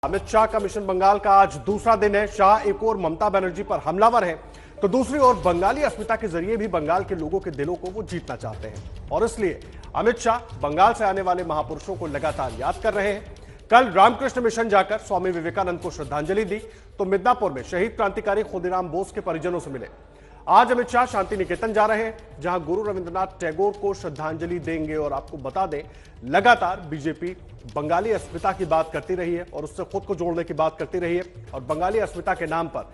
अमित शाह का मिशन बंगाल का आज दूसरा दिन है। शाह एक और ममता बनर्जी पर हमलावर हैं, तो दूसरी ओर बंगाली अस्मिता के जरिए भी बंगाल के लोगों के दिलों को वो जीतना चाहते हैं और इसलिए अमित शाह बंगाल से आने वाले महापुरुषों को लगातार याद कर रहे हैं। कल रामकृष्ण मिशन जाकर स्वामी विवेकानंद को श्रद्धांजलि दी, तो मिदनापुर में शहीद क्रांतिकारी खुदीराम बोस के परिजनों से मिले। आज अमित शाह शांति निकेतन जा रहे हैं, जहां गुरु रविंद्रनाथ टैगोर को श्रद्धांजलि देंगे। और आपको बता दें, लगातार बीजेपी बंगाली अस्मिता की बात करती रही है और उससे खुद को जोड़ने की बात करती रही है और बंगाली अस्मिता के नाम पर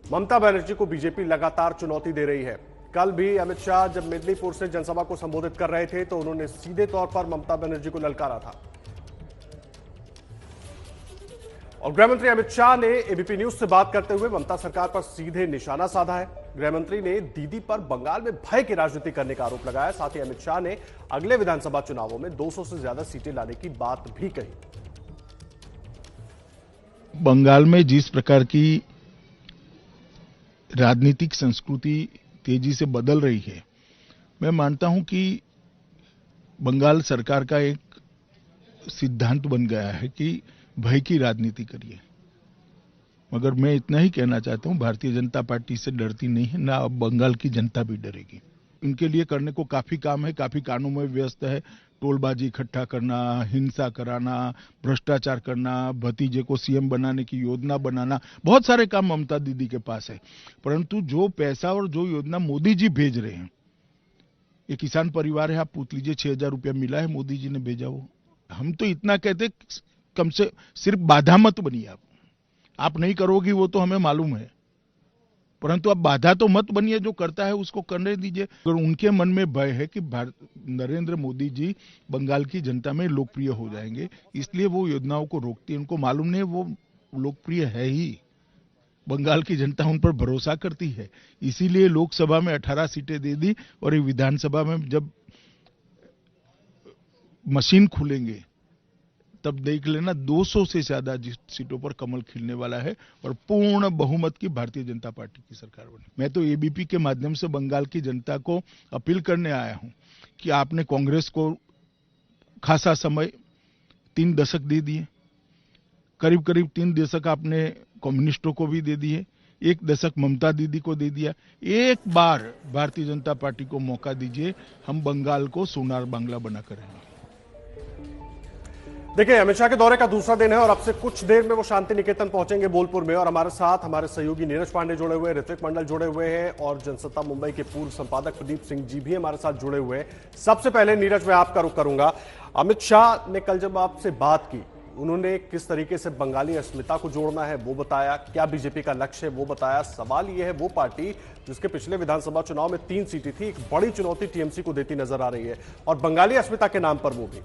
ममता बनर्जी को बीजेपी लगातार चुनौती दे रही है। कल भी अमित शाह जब मेदिनीपुर से जनसभा को संबोधित कर रहे थे, तो उन्होंने सीधे तौर पर ममता बनर्जी को ललकारा था। और गृहमंत्री अमित शाह ने एबीपी न्यूज से बात करते हुए ममता सरकार पर सीधे निशाना साधा है। गृहमंत्री ने दीदी पर बंगाल में भय की राजनीति करने का आरोप लगाया। साथ ही अमित शाह ने अगले विधानसभा चुनावों में 200 से ज्यादा सीटें लाने की बात भी कही। बंगाल में जिस प्रकार की राजनीतिक संस्कृति तेजी से बदल रही है, मैं मानता हूं कि बंगाल सरकार का एक सिद्धांत बन गया है कि भय की राजनीति करिए। मगर मैं इतना ही कहना चाहता हूं, भारतीय जनता पार्टी से डरती नहीं है, ना अब बंगाल की जनता भी डरेगी। इनके लिए करने को काफी काम है, काफी कानों में व्यस्त है। टोलबाजी इकट्ठा करना, हिंसा कराना, भ्रष्टाचार करना, भतीजे को सीएम बनाने की योजना बनाना, बहुत सारे काम ममता दीदी के पास है। परंतु जो पैसा और जो योजना मोदी जी भेज रहे हैं, ये किसान परिवार है, आप पूछ लीजिए 6,000 रुपया मिला है मोदी जी ने भेजा। वो हम तो इतना कहते, कम से सिर्फ बाधा मत बनिए। आप नहीं करोगी वो तो हमें मालूम है, परंतु आप बाधा तो मत बनिए। जो करता है उसको करने दीजिए। अगर उनके मन में भय है कि नरेंद्र मोदी जी बंगाल की जनता में लोकप्रिय हो जाएंगे, इसलिए वो योजनाओं को रोकती है। उनको मालूम नहीं वो लोकप्रिय है ही, बंगाल की जनता उन पर भरोसा करती है। इसीलिए लोकसभा में 18 सीटें दे दी और विधानसभा में जब मशीन खुलेंगे तब देख लेना 200 से ज्यादा सीटों पर कमल खिलने वाला है और पूर्ण बहुमत की भारतीय जनता पार्टी की सरकार बनी। मैं तो एबीपी के माध्यम से बंगाल की जनता को अपील करने आया हूं कि आपने कांग्रेस को खासा समय 3 दशक दे दिए, करीब करीब 3 दशक आपने कम्युनिस्टों को भी दे दिए, 1 दशक ममता दीदी को दे दिया। एक बार भारतीय जनता पार्टी को मौका दीजिए, हम बंगाल को सोनार बांग्ला बनाकर रहेंगे। देखिए, अमित शाह के दौरे का दूसरा दिन है और अब से कुछ देर में वो शांति निकेतन पहुंचेंगे बोलपुर में। और हमारे साथ हमारे सहयोगी नीरज पांडे जुड़े हुए हैं, ऋत्विक मंडल जुड़े हुए हैं और जनसत्ता मुंबई के पूर्व संपादक प्रदीप सिंह जी भी हमारे साथ जुड़े हुए हैं। सबसे पहले नीरज, मैं आपका रुख करूंगा। अमित शाह ने कल जब आपसे बात की, उन्होंने किस तरीके से बंगाली अस्मिता को जोड़ना है वो बताया, क्या बीजेपी का लक्ष्य है वो बताया। सवाल यह है, वो पार्टी जिसके पिछले विधानसभा चुनाव में 3 सीटें थी, एक बड़ी चुनौती टीएमसी को देती नजर आ रही है और बंगाली अस्मिता के नाम पर वो भी।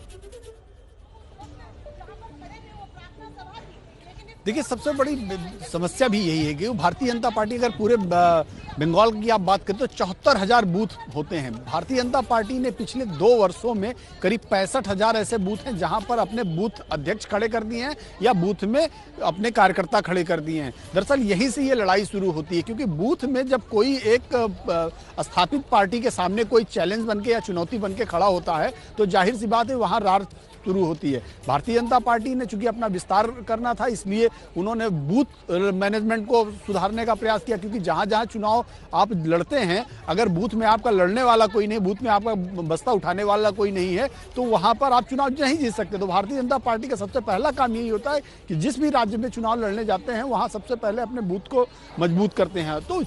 देखिए, सबसे बड़ी समस्या भी यही है कि भारतीय जनता पार्टी, अगर पूरे बंगाल की आप बात करें तो 74,000 बूथ होते हैं। भारतीय जनता पार्टी ने पिछले 2 वर्षों में करीब 65,000 ऐसे बूथ हैं जहां पर अपने बूथ अध्यक्ष खड़े कर दिए हैं या बूथ में अपने कार्यकर्ता खड़े कर दिए हैं। दरअसल यहीं से ये लड़ाई शुरू होती है, क्योंकि बूथ में जब कोई एक स्थापित पार्टी के सामने कोई चैलेंज बन के या चुनौती बन के खड़ा होता है, तो जाहिर सी बात है वहां रार शुरू होती है। भारतीय जनता पार्टी ने चूंकि अपना विस्तार करना था, इसलिए उन्होंने बूथ मैनेजमेंट को सुधारने का प्रयास किया, क्योंकि जहां जहां चुनाव आप लड़ते हैं, अगर बूथ में आपका लड़ने वाला कोई नहीं, बूथ में आपका बस्ता उठाने वाला कोई नहीं है, तो वहां पर आप चुनाव नहीं जीत सकते। तो भारतीय जनता पार्टी का सबसे पहला काम यही होता है कि जिस भी राज्य में चुनाव लड़ने जाते हैं वहां सबसे पहले अपने बूथ को मजबूत करते हैं। तो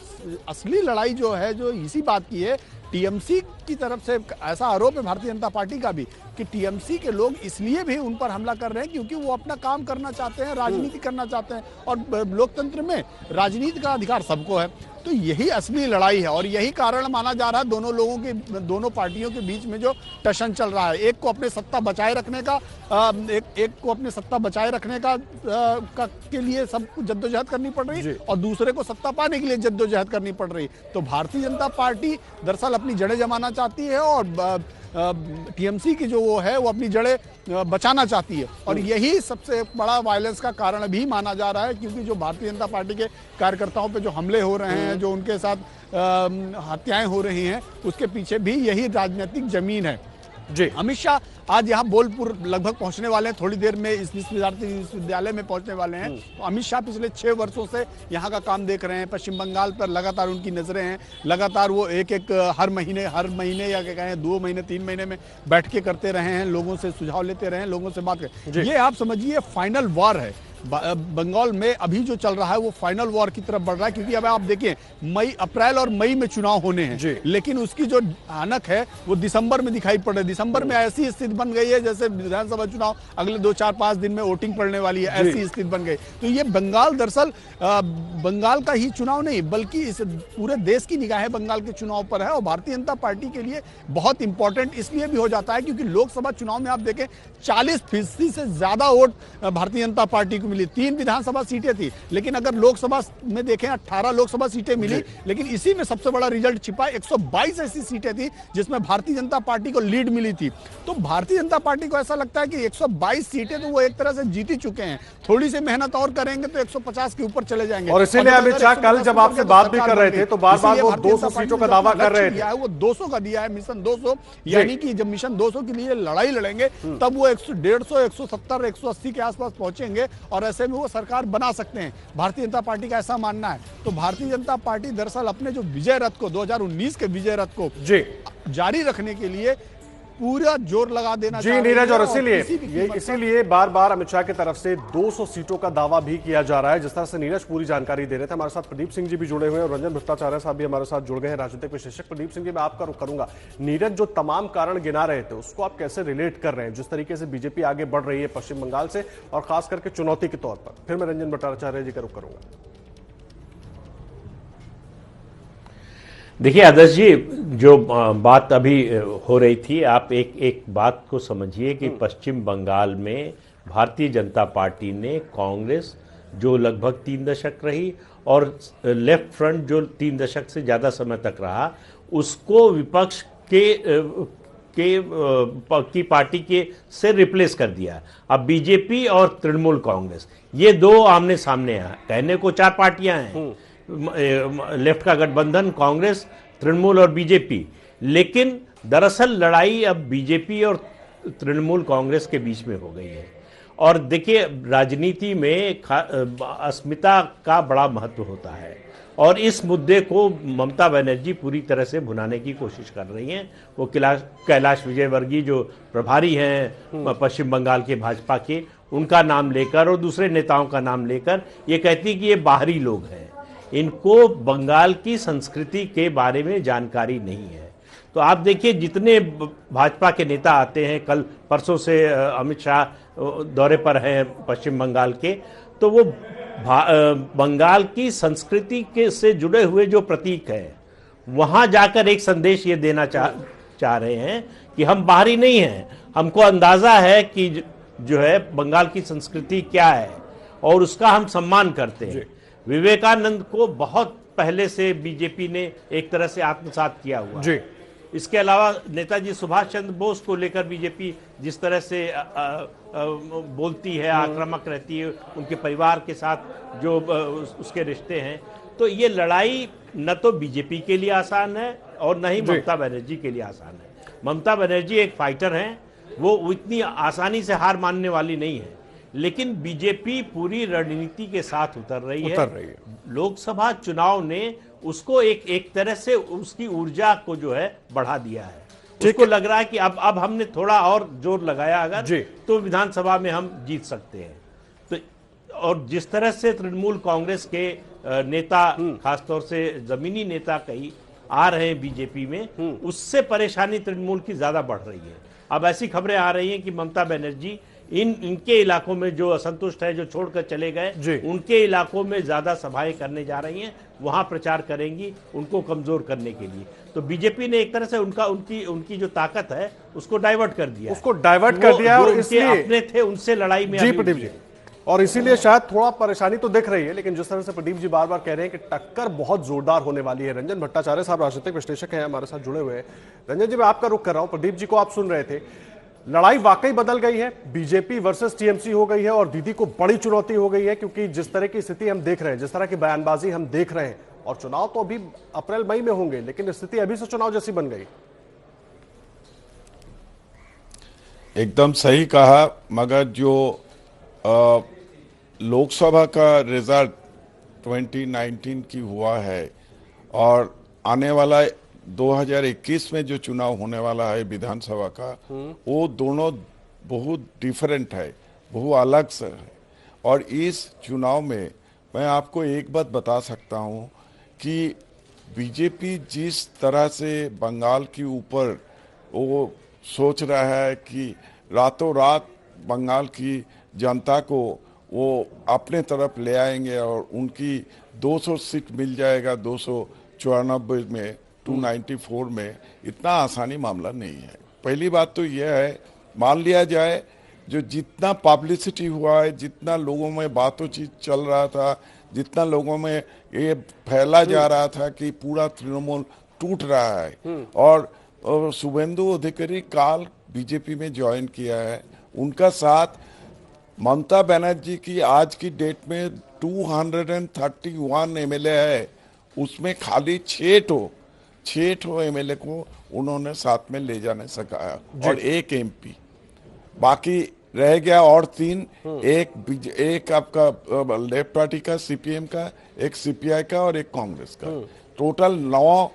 असली लड़ाई जो है, जो इसी बात की है। टीएमसी की तरफ से ऐसा आरोप है भारतीय जनता पार्टी का भी कि टीएमसी के लोग इसलिए भी उन पर हमला कर रहे हैं क्योंकि वो अपना काम करना चाहते हैं, राजनीति करना चाहते हैं, और लोकतंत्र में राजनीति का अधिकार सबको है। तो यही असली लड़ाई है और यही कारण माना जा रहा है दोनों पार्टियों के बीच में जो टशन चल रहा है। एक को अपने सत्ता बचाए रखने का के लिए सब जद्दोजहद करनी पड़ रही है और दूसरे को सत्ता पाने के लिए जद्दोजहद करनी पड़ रही। तो भारतीय जनता पार्टी दरअसल अपनी जड़ें जमाना चाहती है और टीएमसी की जो वो है वो अपनी जड़ें बचाना चाहती है, और यही सबसे बड़ा वायलेंस का कारण भी माना जा रहा है। क्योंकि जो भारतीय जनता पार्टी के कार्यकर्ताओं पे जो हमले हो रहे हैं, जो उनके साथ हत्याएं हो रही हैं, उसके पीछे भी यही राजनीतिक जमीन है। जी। अमित शाह आज यहाँ बोलपुर लगभग पहुंचने वाले हैं, थोड़ी देर में इस विश्वविद्यालय में पहुंचने वाले हैं। तो अमित शाह पिछले 6 वर्षों से यहाँ का काम देख रहे हैं, पश्चिम बंगाल पर लगातार उनकी नजरें हैं, लगातार वो एक हर महीने या क्या कहें 2 महीने 3 महीने में बैठ के करते रहे हैं, लोगों से सुझाव लेते रहे हैं, लोगों से बात करें। ये आप समझिए फाइनल वॉर है बंगाल में अभी जो चल रहा है, वो फाइनल वॉर की तरफ बढ़ रहा है, क्योंकि अब आप देखिए अप्रैल और मई में चुनाव होने हैं, लेकिन उसकी जो भयानक है वो दिसंबर में दिखाई पड़ रही है। दिसंबर में ऐसी स्थिति बन गई है जैसे विधानसभा चुनाव अगले 2-4-5 दिन में वोटिंग पड़ने वाली है, ऐसी स्थिति बन गई। तो ये बंगाल दरअसल बंगाल का ही चुनाव नहीं बल्कि इस पूरे देश की निगाहें बंगाल के चुनाव पर है, और भारतीय जनता पार्टी के लिए बहुत इंपॉर्टेंट इसलिए भी हो जाता है क्योंकि लोकसभा चुनाव में आप देखें 40% से ज्यादा वोट भारतीय जनता पार्टी मिली। 3 विधानसभा सीटें थी, लेकिन अगर लोकसभा में देखें 18 लोकसभा सीटें मिली, लेकिन इसी में सबसे बड़ा रिजल्ट छिपा 122 ऐसी सीटें थी जिसमें भारतीय जनता पार्टी को लीड मिली थी। तो भारतीय जनता पार्टी को ऐसा लगता है कि 122 सीटें तो वो एक तरह से जीत ही चुके हैं, थोड़ी सी मेहनत और करेंगे तो 150 के ऊपर चले जाएंगे। और इसीलिए अमित शाह कल जब आपसे बात भी कर रहे थे तो बार-बार वो 200 सीटों का दावा कर रहे थे। वो 200 का दिया है, मिशन 200, यानी कि जब मिशन 200 के लिए लड़ाई लड़ेंगे तब वो 150, 170, 180 के आसपास पहुंचेंगे और ऐसे में वो सरकार बना सकते हैं। भारतीय जनता पार्टी का ऐसा मानना है। तो भारतीय जनता पार्टी दरअसल अपने जो विजय रथ को 2019 के विजय रथ को जारी रखने के लिए पूरा जोर लगा देना जी नीरज, और इसीलिए बार-बार अमित शाह की तरफ से 200 सीटों का दावा भी किया जा रहा है। जिस तरह से नीरज पूरी जानकारी दे रहे थे, हमारे साथ प्रदीप सिंह जी भी जुड़े हुए हैं और रंजन भट्टाचार्य साहब भी हमारे साथ जुड़ गए हैं, राजनीतिक विशेषज्ञ। प्रदीप सिंह जी, मैं आपका रुख करूंगा। नीरज जो तमाम कारण गिना रहे थे उसको आप कैसे रिलेट कर रहे हैं, जिस तरीके से बीजेपी आगे बढ़ रही है पश्चिम बंगाल से और खास करके चुनौती के तौर पर? फिर मैं रंजन भट्टाचार्य जी का रुख करूंगा। देखिए आदर्श जी, जो बात अभी हो रही थी, आप एक बात को समझिए कि पश्चिम बंगाल में भारतीय जनता पार्टी ने कांग्रेस जो लगभग 3 दशक रही और लेफ्ट फ्रंट जो 3 दशक से ज़्यादा समय तक रहा, उसको विपक्ष की पार्टी के से रिप्लेस कर दिया। अब बीजेपी और तृणमूल कांग्रेस ये 2 आमने सामने हैं। कहने को 4 पार्टियां हैं, लेफ्ट का गठबंधन, कांग्रेस, तृणमूल और बीजेपी, लेकिन दरअसल लड़ाई अब बीजेपी और तृणमूल कांग्रेस के बीच में हो गई है। और देखिए, राजनीति में अस्मिता का बड़ा महत्व होता है और इस मुद्दे को ममता बनर्जी पूरी तरह से भुनाने की कोशिश कर रही हैं। वो कैलाश विजयवर्गीय जो प्रभारी हैं पश्चिम बंगाल के भाजपा के, उनका नाम लेकर और दूसरे नेताओं का नाम लेकर ये कहती कि ये बाहरी लोग हैं, इनको बंगाल की संस्कृति के बारे में जानकारी नहीं है। तो आप देखिए, जितने भाजपा के नेता आते हैं, कल परसों से अमित शाह दौरे पर हैं पश्चिम बंगाल के, तो वो बंगाल की संस्कृति के से जुड़े हुए जो प्रतीक हैं वहाँ जाकर एक संदेश ये देना चाह रहे हैं कि हम बाहरी नहीं हैं, हमको अंदाज़ा है कि जो है बंगाल की संस्कृति क्या है और उसका हम सम्मान करते हैं। विवेकानंद को बहुत पहले से बीजेपी ने एक तरह से आत्मसात किया हुआ है। इसके अलावा नेताजी सुभाष चंद्र बोस को लेकर बीजेपी जिस तरह से बोलती है, आक्रामक रहती है, उनके परिवार के साथ जो उसके रिश्ते हैं, तो ये लड़ाई न तो बीजेपी के लिए आसान है और न ही ममता बनर्जी के लिए आसान है। ममता बनर्जी एक फाइटर हैं, वो इतनी आसानी से हार मानने वाली नहीं है, लेकिन बीजेपी पूरी रणनीति के साथ उतर रही है। लोकसभा चुनाव ने उसको एक तरह से उसकी ऊर्जा को जो है बढ़ा दिया है। उसको लग रहा है कि अब हमने थोड़ा और जोर लगाया अगर तो विधानसभा में हम जीत सकते हैं। तो और जिस तरह से तृणमूल कांग्रेस के नेता, खासतौर से जमीनी नेता कई आ रहे हैं बीजेपी में, उससे परेशानी तृणमूल की ज्यादा बढ़ रही है। अब ऐसी खबरें आ रही हैं कि ममता बनर्जी इनके इलाकों में जो असंतुष्ट है, जो छोड़कर चले गए, उनके इलाकों में ज्यादा सभाएं करने जा रही हैं, वहां प्रचार करेंगी उनको कमजोर करने के लिए। तो बीजेपी ने एक तरह से उनकी जो ताकत है उसको डाइवर्ट कर दिया, और इसलिए अपने थे उनसे लड़ाई में। जी प्रदीप जी, और इसीलिए शायद थोड़ा परेशानी तो दिख रही है, लेकिन जिस तरह से प्रदीप जी बार बार कह रहे हैं कि टक्कर बहुत जोरदार होने वाली है। रंजन भट्टाचार्य साहब राजनीतिक विश्लेषक हैं, हमारे साथ जुड़े हुए हैं। रंजन जी, मैं आपका रुख कर रहा हूं, प्रदीप जी को आप सुन रहे थे। लड़ाई वाकई बदल गई है, बीजेपी वर्सेस टीएमसी हो गई है और दीदी को बड़ी चुनौती हो गई है, क्योंकि जिस तरह की स्थिति हम देख रहे हैं, जिस तरह की बयानबाजी हम देख रहे हैं, और चुनाव तो अभी अप्रैल मई में होंगे, लेकिन स्थिति अभी से चुनाव जैसी बन गई। एकदम सही कहा, मगर जो लोकसभा का रिजल्ट 2019 की हुआ है और आने वाला 2021 में जो चुनाव होने वाला है विधानसभा का, वो दोनों बहुत डिफरेंट है, बहुत अलग से है। और इस चुनाव में मैं आपको एक बात बता सकता हूँ कि बीजेपी जिस तरह से बंगाल के ऊपर वो सोच रहा है कि रातों रात बंगाल की जनता को वो अपने तरफ ले आएंगे और उनकी 200 सीट मिल जाएगा 294 में 294 में, इतना आसानी मामला नहीं है। पहली बात तो यह है, मान लिया जाए जो जितना पब्लिसिटी हुआ है, जितना लोगों में बातचीत चल रहा था, जितना लोगों में ये फैला जा रहा था कि पूरा तृणमूल टूट रहा है, और शुभेंदु अधिकारी काल बीजेपी में ज्वाइन किया है, उनका साथ ममता बनर्जी की आज की डेट में 231 एमएलए है, उसमें खाली 6 एमएलए को उन्होंने साथ में ले जाने सका और एक एमपी बाकी रह गया, और 3 एक आपका लेफ्ट पार्टी का सीपीएम का, एक सीपीआई का और एक कांग्रेस का, टोटल 9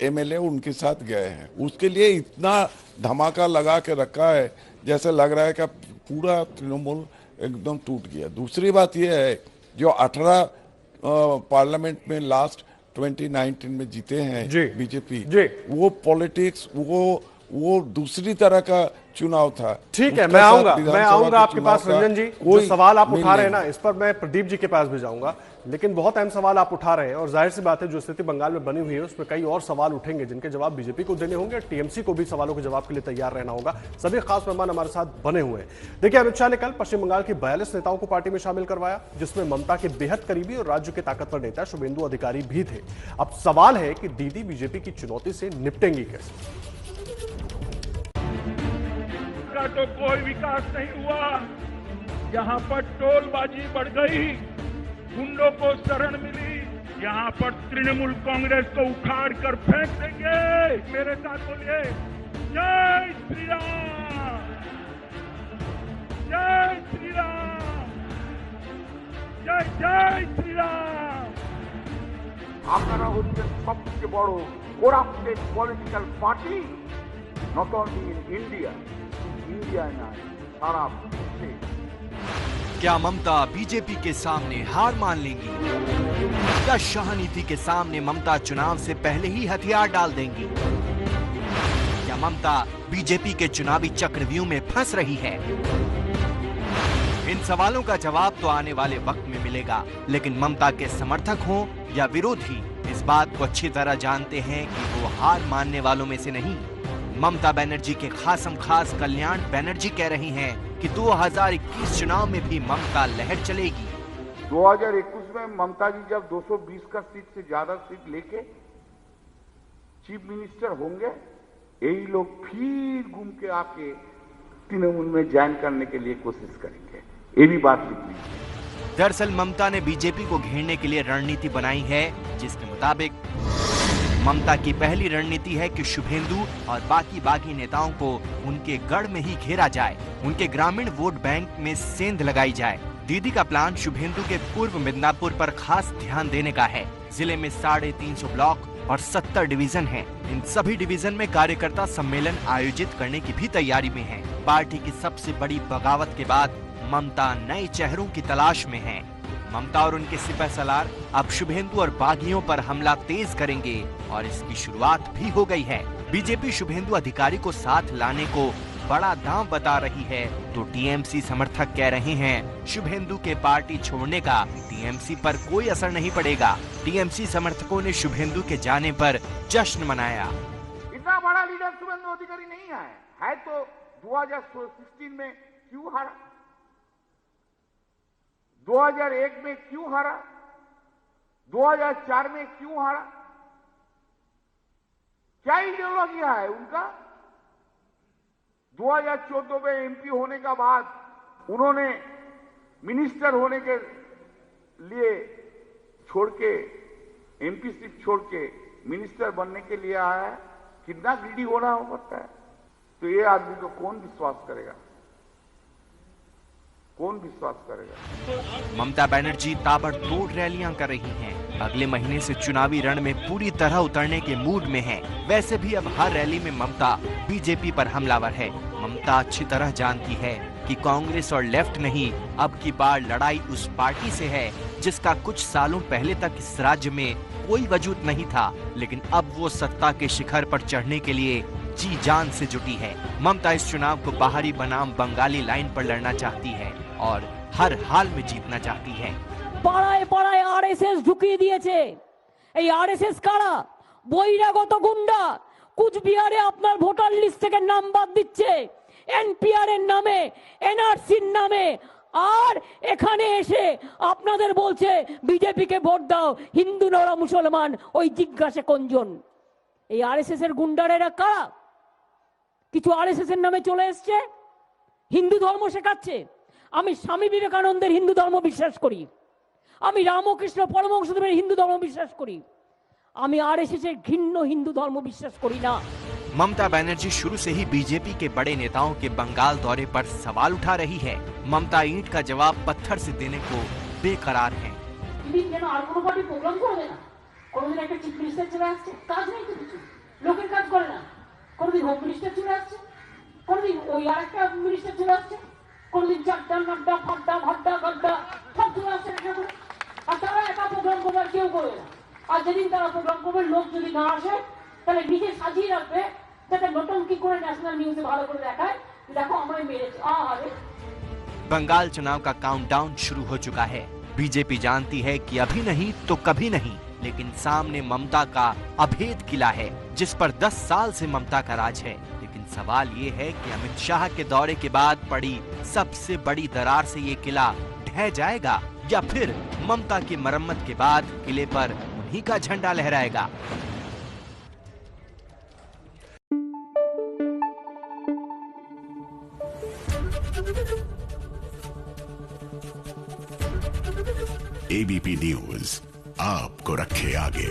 एमएलए उनके साथ गए हैं। उसके लिए इतना धमाका लगा के रखा है जैसे लग रहा है कि पूरा तृणमूल एकदम टूट गया। दूसरी बात यह है, जो 18 पार्लियामेंट में लास्ट 2019 में जीते हैं बीजेपी, वो पॉलिटिक्स वो दूसरी तरह का चुनाव था। ठीक है, मैं आऊंगा आपके पास रंजन जी। जो सवाल आप उठा रहे हैं ना, इस पर मैं प्रदीप जी के पास भी जाऊंगा, लेकिन बहुत अहम सवाल आप उठा रहे हैं और जाहिर सी बात है जो स्थिति बंगाल में बनी हुई है उसमें कई और सवाल उठेंगे जिनके जवाब बीजेपी को देने होंगे, टीएमसी को भी सवालों के जवाब के लिए तैयार रहना होगा। सभी खास मेहमान हमारे साथ बने हुए हैं। देखिए, अमित शाह ने कल पश्चिम बंगाल के 42 नेताओं को पार्टी में शामिल करवाया, जिसमें ममता के बेहद करीबी और राज्य के ताकतवर नेता शुभेंदु अधिकारी भी थे। अब सवाल है कि दीदी बीजेपी की चुनौती से निपटेंगी कैसे? का तो कोई विकास नहीं हुआ, यहाँ पर टोलबाजी बढ़ गई, गुंडों को शरण मिली, यहाँ पर तृणमूल कांग्रेस को उखाड़ कर फेंक देंगे। मेरे साथ बोलिए, जय श्री राम, जय श्री राम, जय जय श्री राम। আপনারা হচ্ছেন সবচেয়ে বড় corrupted political party, not only in India, India ना सारा विश्व। क्या ममता बीजेपी के सामने हार मान लेंगी? क्या शाह नीति के सामने ममता चुनाव से पहले ही हथियार डाल देंगी? क्या ममता बीजेपी के चुनावी चक्रव्यूह में फंस रही है? इन सवालों का जवाब तो आने वाले वक्त में मिलेगा, लेकिन ममता के समर्थक हों या विरोधी, इस बात को अच्छी तरह जानते हैं कि वो हार मानने वालों में से नहीं। ममता बनर्जी के खासम खास कल्याण बनर्जी कह रही हैं कि 2021 चुनाव में भी ममता लहर चलेगी। 2021 में ममता जी जब 220 का सीट से ज्यादा सीट लेके चीफ मिनिस्टर होंगे, यही लोग फिर घूम के आके तृणमूल में ज्वाइन करने के लिए कोशिश करेंगे, ये भी बात लिख लीजिए। दरअसल ममता ने बीजेपी को घेरने के लिए रणनीति बनाई है, जिसके मुताबिक ममता की पहली रणनीति है कि शुभेंदु और बाकी बागी नेताओं को उनके गढ़ में ही घेरा जाए, उनके ग्रामीण वोट बैंक में सेंध लगाई जाए। दीदी का प्लान शुभेंदु के पूर्व मिदनापुर पर खास ध्यान देने का है। जिले में 350 ब्लॉक और 70 डिवीजन हैं। इन सभी डिवीजन में कार्यकर्ता सम्मेलन आयोजित करने की भी तैयारी में है। पार्टी की सबसे बड़ी बगावत के बाद ममता नए चेहरों की तलाश में है। ममता और उनके सिपह सलार अब शुभेंदु और बागियों पर हमला तेज करेंगे और इसकी शुरुआत भी हो गई है। बीजेपी शुभेंदु अधिकारी को साथ लाने को बड़ा दांव बता रही है, तो टीएमसी समर्थक कह रहे हैं शुभेंदु के पार्टी छोड़ने का टीएमसी पर कोई असर नहीं पड़ेगा। टीएमसी समर्थकों ने शुभेंदु के जाने पर जश्न मनाया। इतना बड़ा लीडर शुभेंदु अधिकारी नहीं है तो 2016 में क्यों हारा, 2001 में क्यों हारा, 2004 में क्यों हारा? क्या आइडियोलॉजी है उनका? 2014 में एमपी होने का बाद उन्होंने मिनिस्टर होने के लिए छोड़ के, एमपी सीट छोड़ के मिनिस्टर बनने के लिए आया है। कितना ग्रीडी होना पड़ता है। तो ये आदमी को कौन विश्वास करेगा? कौन विश्वास करेगा? ममता बनर्जी ताबड़तोड़ रैलियां कर रही हैं। अगले महीने से चुनावी रण में पूरी तरह उतरने के मूड में हैं। वैसे भी अब हर रैली में ममता बीजेपी पर हमलावर है। ममता अच्छी तरह जानती है कि कांग्रेस और लेफ्ट नहीं, अब की बार लड़ाई उस पार्टी से है जिसका कुछ सालों पहले तक इस राज्य में कोई वजूद नहीं था, लेकिन अब वो सत्ता के शिखर पर चढ़ने के लिए जी जान से जुटी है। ममता इस चुनाव को बाहरी बनाम बंगाली लाइन पर लड़ना चाहती है और हर हाल में जीतना चाहती है। পাড়ায় পাড়ায় আরএসএস ঢুকিয়ে দিয়েছে। এই আরএসএস কারা? বহিরাগত গুন্ডা। কুচবিহারে আপনার ভোটার লিস্ট থেকে নাম বাদ দিচ্ছে এনপিআর এর নামে, এনআরসির নামে, আর এখানে এসে আপনাদের বলছে বিজেপি কে ভোট দাও, হিন্দু নরা মুসলমান, ওই জিজ্ঞাসা কোনজন? এই আরএসএস এর গুন্ডারা এরা কারা? কিছু আরএসএস এর নামে চলে এসছে, হিন্দু ধর্ম শেখাচ্ছে। আমি স্বামী বিবেকানন্দের হিন্দু ধর্ম বিশ্বাস করি, আমি রামকৃষ্ণ পরমহংসদেবের হিন্দু ধর্ম বিশ্বাস করি, আমি আরএসএস এর ঘৃণ্য হিন্দু ধর্ম বিশ্বাস করি না। ममता बनर्जी शुरू से ही बीजेपी के बड़े नेताओं के बंगाल दौरे पर सवाल उठा रही है। ममता ईंट का जवाब पत्थर से देने को बेकरार हैं। আর যেদিন তারা প্রোগ্রাম করবে, লোক যদি না আসে তাহলে নিজে সাজিয়ে রাখবে, যাতে নটঙ্কি করে ন্যাশনাল নিউজে ভালো করে দেখায়, দেখো আমরা মেরেছি। আরে बंगाल चुनाव का काउंटडाउन शुरू हो चुका है। बीजेपी जानती है कि अभी नहीं तो कभी नहीं, लेकिन सामने ममता का अभेद किला है जिस पर 10 साल से ममता का राज है। लेकिन सवाल ये है कि अमित शाह के दौरे के बाद पड़ी सबसे बड़ी दरार से ये किला ढह जाएगा या फिर ममता की मरम्मत के बाद किले पर उन्हीं का झंडा लहराएगा। एबीपी न्यूज आपको रखे आगे।